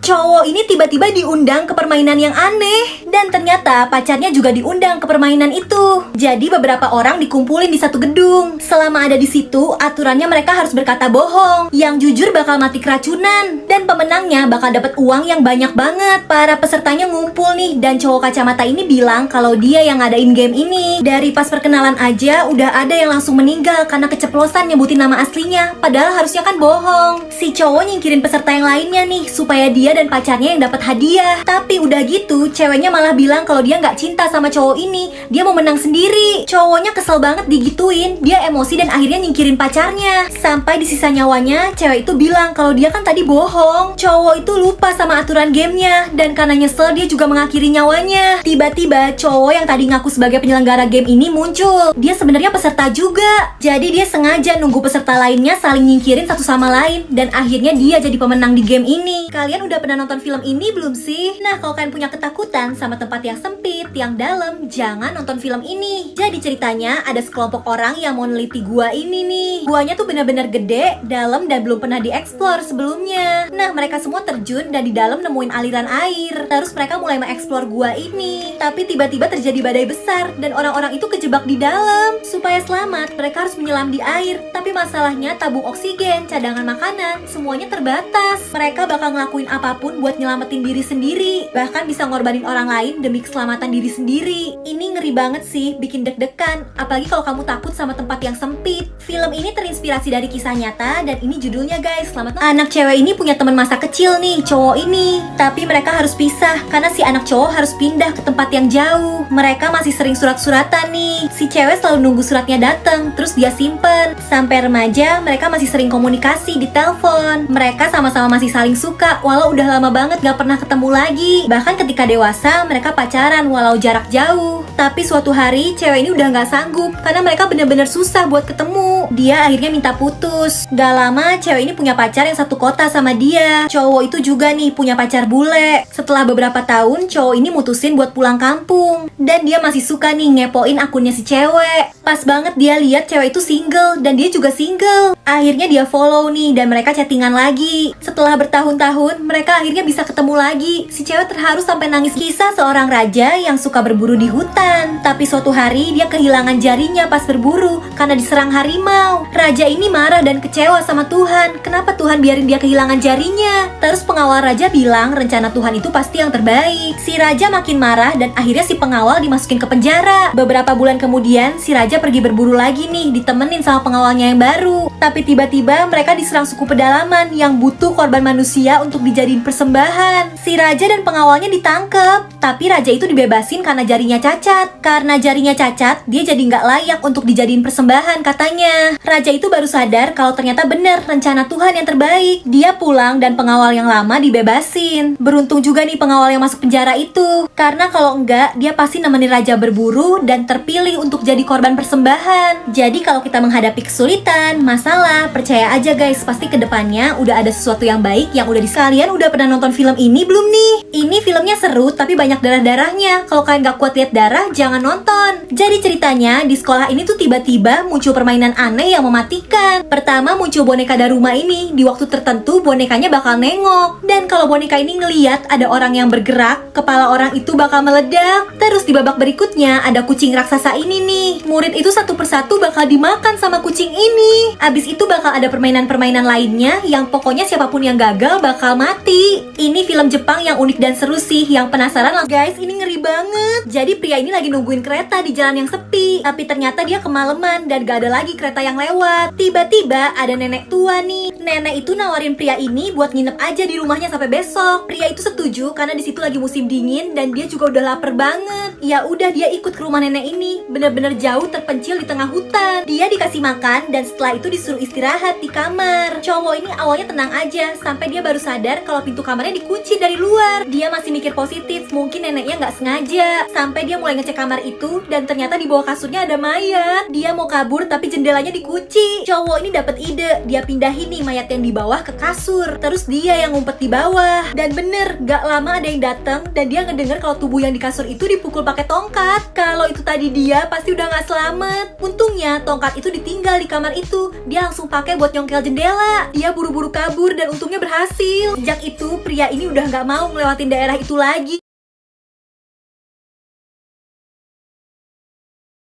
Cowok ini tiba-tiba diundang ke permainan yang aneh. Dan ternyata pacarnya juga diundang ke permainan itu. Jadi beberapa orang dikumpulin di satu gedung. Selama ada di situ, aturannya mereka harus berkata bohong. Yang jujur bakal mati keracunan. Dan pemenangnya bakal dapat uang yang banyak banget. Para pesertanya ngumpul nih, dan cowok kacamata ini bilang kalau dia yang ngadain game ini. Dari pas perkenalan aja udah ada yang langsung meninggal karena keceplosan nyebutin nama aslinya. Padahal harusnya kan bohong. Si cowok nyingkirin peserta yang lainnya nih supaya dia dan pacarnya yang dapat hadiah. Tapi udah gitu, ceweknya malah bilang kalau dia nggak cinta sama cowok ini. Dia mau menang sendiri. Cowoknya kesel banget digituin. Dia emosi dan akhirnya nyingkirin pacarnya. Sampai di sisa nyawanya, cewek itu bilang kalau dia kan tadi bohong. Cowok itu lupa sama aturan gamenya. Dan karena nyesel, dia juga mengakhiri nyawanya. Tiba-tiba, cowok yang tadi ngaku sebagai penyelenggara game ini muncul. Dia sebenarnya peserta juga. Jadi dia sengaja nunggu peserta lainnya saling nyingkirin satu sama lain. Dan akhirnya dia jadi pemenang di game ini. Kalian udah pernah nonton film ini belum sih? Nah, kalau kalian punya ketakutan sama tempat yang sempit, yang dalam, jangan nonton film ini. Jadi ceritanya ada sekelompok orang yang mau neliti gua ini nih. Guanya tuh benar-benar gede, dalam, dan belum pernah dieksplor sebelumnya. Nah, mereka semua terjun dan di dalam nemuin aliran air. Terus mereka mulai mengeksplor gua ini. Tapi tiba-tiba terjadi badai besar dan orang-orang itu kejebak di dalam. Supaya selamat, mereka harus menyelam di air. Tapi masalahnya tabung oksigen, cadangan makanan, semuanya terbatas. Mereka bakal ngelakuin apapun buat nyelamatin diri sendiri. Bahkan bisa ngorbanin orang lain demi keselamatan diri sendiri. Ini ngeri banget sih, bikin deg-degan. Apalagi kalau kamu takut sama tempat yang sempit. Film ini terinspirasi dari kisah nyata dan ini judulnya guys, selamat nonton. Anak cewek ini punya teman masa kecil nih, cowok ini. Tapi mereka harus pisah karena si anak cowok harus pindah ke tempat yang jauh. Mereka masih sering surat-suratan nih. Si cewek selalu nunggu suratnya datang, terus dia simpen. Sampai remaja, mereka masih sering komunikasi di telepon. Mereka sama-sama masih saling suka, walau udah lama banget gak pernah ketemu lagi. Bahkan ketika dewasa, mereka pacaran walau jarak jauh. Tapi suatu hari, cewek ini udah gak sanggup karena mereka bener-bener susah buat ketemu. Dia akhirnya minta putus. Gak lama, cewek ini punya pacar yang satu kota sama dia. Cowok itu juga nih punya pacar bule. Setelah beberapa tahun, cowok ini mutusin buat pulang kampung. Dan dia masih suka nih ngepoin akunnya si cewek. Pas banget dia lihat cewek itu single dan dia juga single. Akhirnya dia follow nih dan mereka chattingan lagi. Setelah bertahun-tahun, mereka akhirnya bisa ketemu lagi. Si cewek terharu sampai nangis. Kisah seorang raja yang suka berburu di hutan. Tapi suatu hari dia kehilangan jarinya pas berburu karena diserang harimau. Raja ini marah dan kecewa sama Tuhan. Kenapa Tuhan biarin dia kehilangan jarinya? Terus pengawal raja bilang rencana Tuhan itu pasti yang terbaik. Si raja makin marah dan akhirnya si pengawal dimasukin ke penjara. Beberapa bulan kemudian si raja pergi berburu lagi nih, ditemenin sama pengawalnya yang baru. Tapi tiba-tiba mereka diserang suku pedalaman yang butuh korban manusia untuk dijadiin persembahan. Si raja dan pengawalnya ditangkap. Tapi raja itu dibebasin karena jarinya cacat. Karena jarinya cacat, dia jadi nggak layak untuk dijadiin persembahan katanya. Raja itu baru sadar kalau ternyata bener rencana Tuhan yang terbaik. Dia pulang dan pengawal yang lama dibebasin. Beruntung juga nih pengawal yang masuk penjara itu. Karena kalau enggak, dia pasti nemenin raja berburu dan terpilih untuk jadi korban persembahan. Jadi kalau kita menghadapi kesulitan, masalah, percaya aja guys, pasti kedepannya udah ada sesuatu yang baik yang udah Kalian udah pernah nonton film ini belum nih? Ini filmnya seru tapi banyak darah-darahnya. Kalau kalian gak kuat lihat darah, jangan nonton. Jadi ceritanya di sekolah ini tuh tiba-tiba muncul permainan aneh yang mematikan. Pertama muncul boneka Daruma ini. Di waktu tertentu bonekanya bakal nengok. Dan kalau boneka ini ngeliat ada orang yang bergerak, kepala orang itu bakal meledak. Terus di babak berikutnya ada kucing raksasa ini nih. Murid itu satu persatu bakal dimakan sama kucing ini. Abis itu bakal ada permainan-permainan lainnya yang pokoknya siapapun yang gagal bakal mati. Ini film Jepang yang unik dan seru sih. Yang penasaran lah guys, ini ngeri banget. Jadi pria ini lagi nungguin kereta di jalan yang sepi. Tapi ternyata dia kemalaman dan gak ada lagi kereta yang lewat. Tiba-tiba ada nenek tua nih. Nenek itu nawarin pria ini buat nginep aja di rumahnya sampai besok. Pria itu setuju karena di situ lagi musim dingin dan dia juga udah lapar banget. Ya udah dia ikut ke rumah nenek ini. Bener-bener jauh terpencil di tengah hutan. Dia dikasih makan dan setelah itu disuruh istirahat di kamar. Cowok ini awalnya tenang aja sampai dia baru sadar kalau pintu kamarnya dikunci dari luar. Dia masih mikir positif, mungkin neneknya nggak sengaja sengaja. Sampai dia mulai ngecek kamar itu dan ternyata di bawah kasurnya ada mayat. Dia mau kabur tapi jendelanya dikunci. Cowok ini dapat ide, dia pindahin nih mayat yang di bawah ke kasur. Terus dia yang ngumpet di bawah. Dan bener, gak lama ada yang datang dan dia ngedenger kalau tubuh yang di kasur itu dipukul pakai tongkat. Kalau itu tadi dia pasti udah gak selamat. Untungnya tongkat itu ditinggal di kamar itu. Dia langsung pakai buat nyongkel jendela. Dia buru-buru kabur dan untungnya berhasil. Sejak itu pria ini udah gak mau ngelewatin daerah itu lagi.